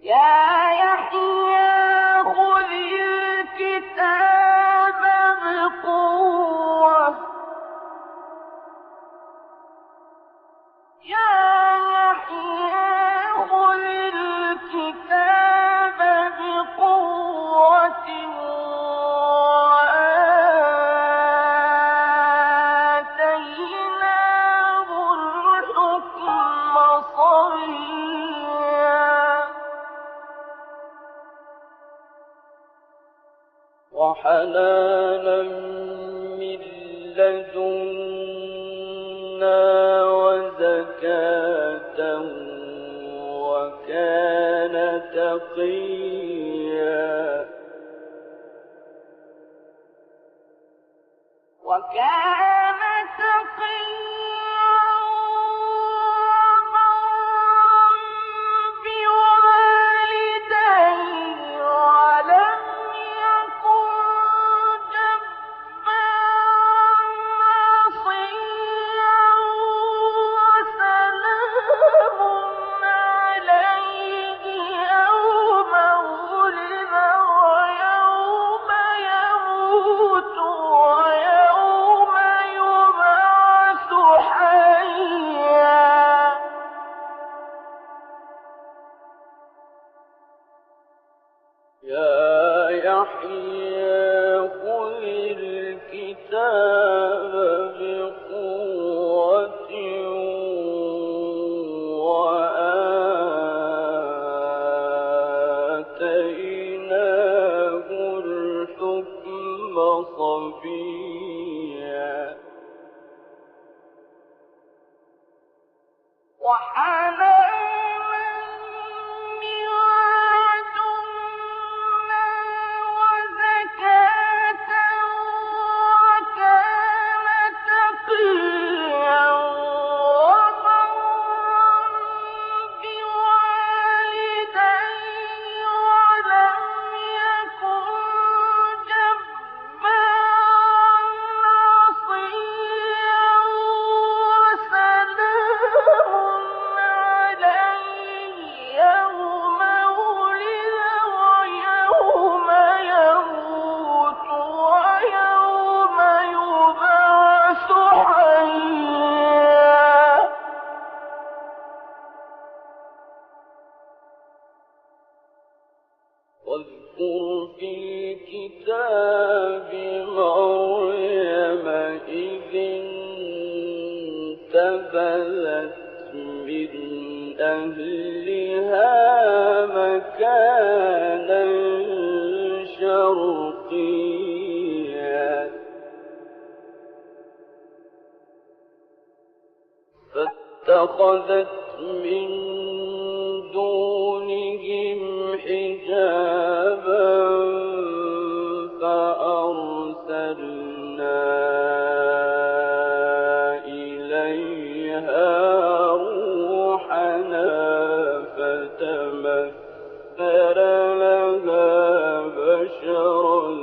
يا يحيى خذ الكتاب بقوة يا يحيى خذ الكتاب بقوة وآتيناه الحكم صبيا وحنانا من لدنا وزكاة وكان تقيا بوالديه ولم يكن جبارا عصيا وسلام عليه يوم ولد ويوم يموت ويوم يبعث حيا يا يحيى خذ الكتاب بقوة وآتيناه الحكم صبيا وحنانا من لدنا وزكاة وكان تقيا وبرا بوالديه ولم يكن جبارا عصيا وسلام عليه يوم ولد ويوم يموت ويوم يبعث حيا واذكر في الكتاب مريم إذ انتبذت من أهلها مكانا شرقيا فاتخذت من دونهم حجابا فأرسلنا إليها روحنا فتمثل لها بشرا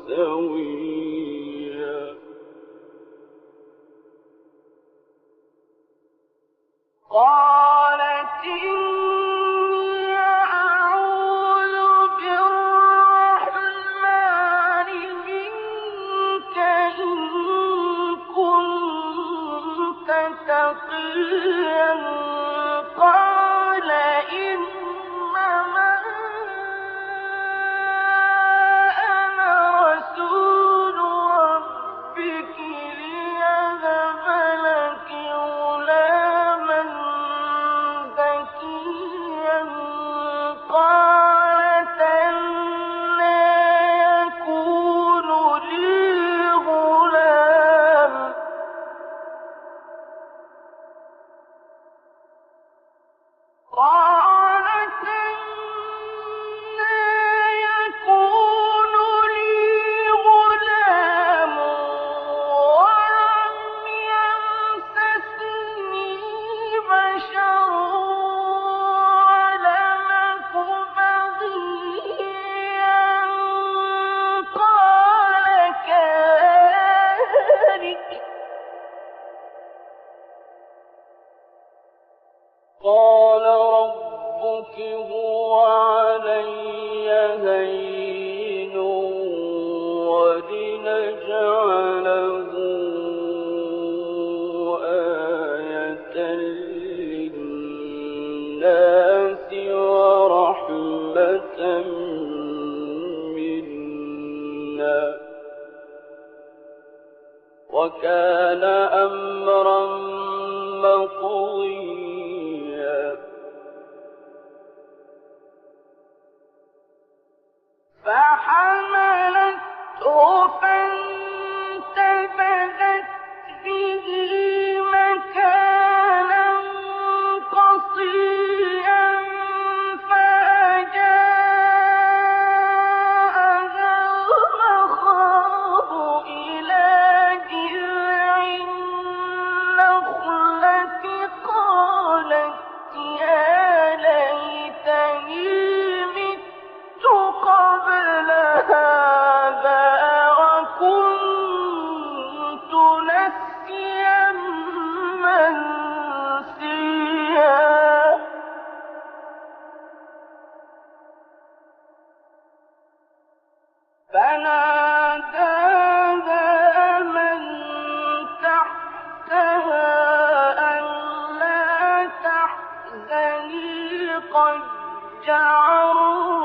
سويا قالت إني أعوذ بالرحمن منك إن كنت تقيا قال إنما أنا رسول ربك ليهب لك غلاما زكيا قالت أنى يكون لي غلام قالت أنى يكون لي غلام ولم يمسسني بشر ولم أك بغيا قال كذلك قال ربك ربك هو علي هين ولنجعله آية للناس ورحمة منا وكان أمرا مقضيا فحملته فانتبذت به مكانا قصيا فأجاءها المخاض إلى جذع النخلة قالت يا ليتني مت قبل هذا وكنت نسيا منسيا فناداها من تحتها ألا تحزني قد جعل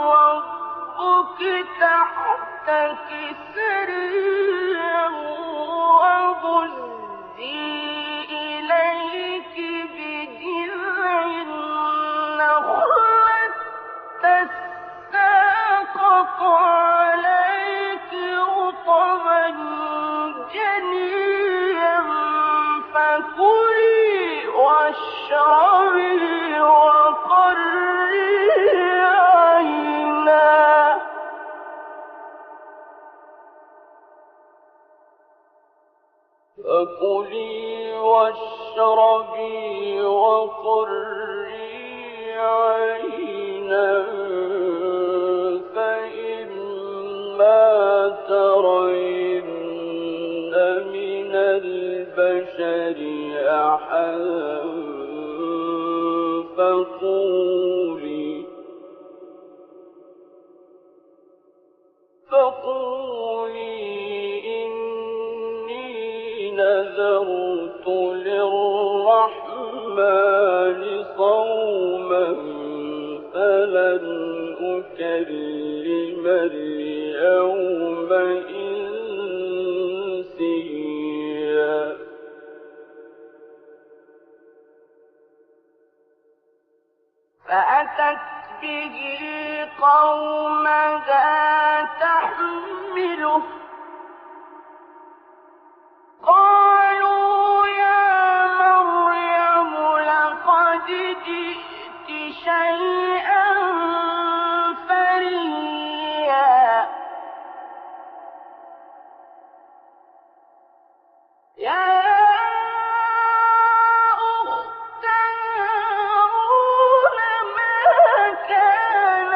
ربك تحتك سريا وهزي إليك بجذع النخلة تساقط عليك رطبا جنيا فكلي واشربي وقري عينا فكلي واشربي وقري عينا فإما ترين من البشر أحدا فقولي إني نذرت للرحمن صوما فلن أكلم اليوم إنسيا فأتت به قومها تحمله قالوا يا مريم لقد جئت شيئا فريا يا أخت هارون ما كان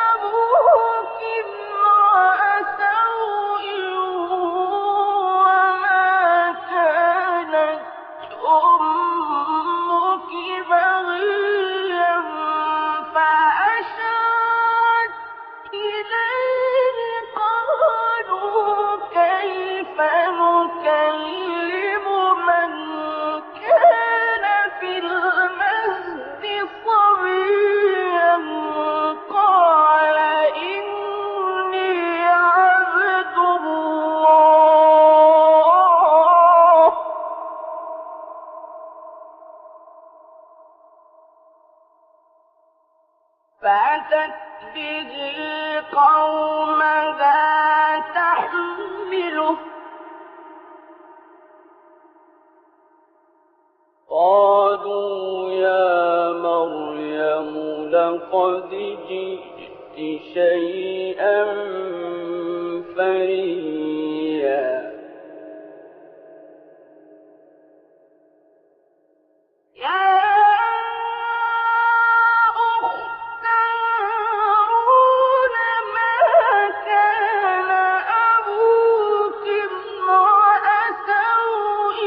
أبوك امرأ سوء وما كانت أمك بغيا فأشارت إليه قالوا كيف نكلم من كان في المهد صبيا قال إني عبد الله فأتت به قومها تحمله قالوا يا مريم لقد جئت شيئا فريا يا أخت هارون ما كان أبوك امرأ سوء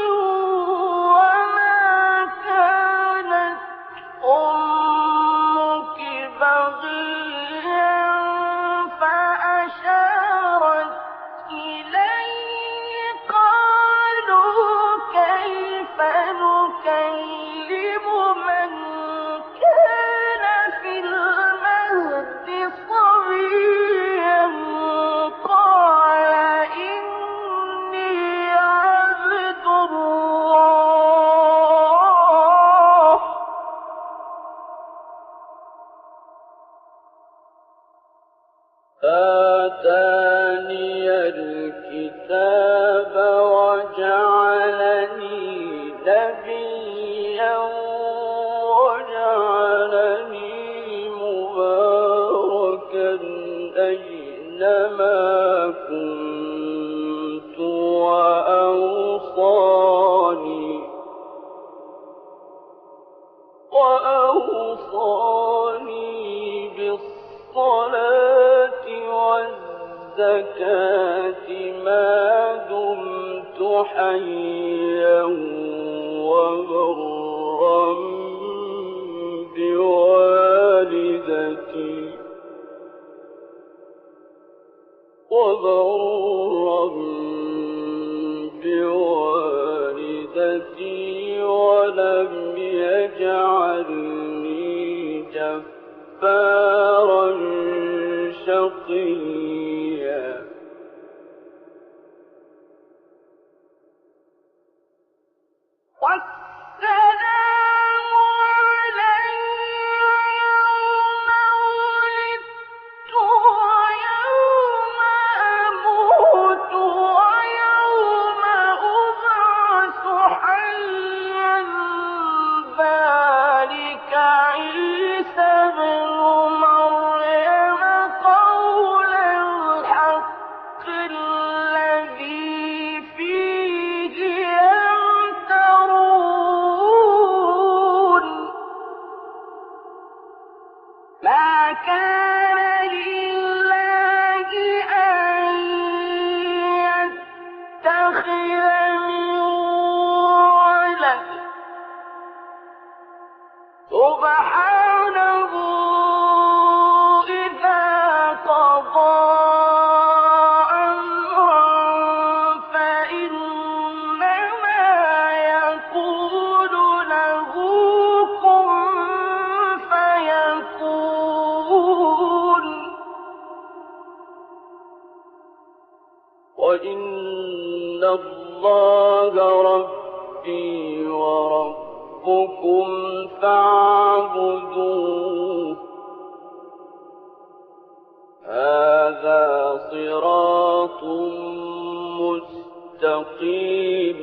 وما كانت أمك آتاني الكتاب وجعلني نبيا وجعلني مباركا أينما كنت وأوصاني بالصلاة والزكاة ما دمت حيا وبرا بوالدتي ولم يجعلني جبارا شقيا والسلام علي يوم ولدت ويوم أموت ويوم أبعث حيا ذلك عيسى بن مريم قول الحق الذي فيه يمترون ما كان لله أن يتخذ من ولد سبحانه إذا قضى أمرا فإنما يقول له كن فيكون وإن الله ربي وربكم فاعبدوه هذا صراط مستقيم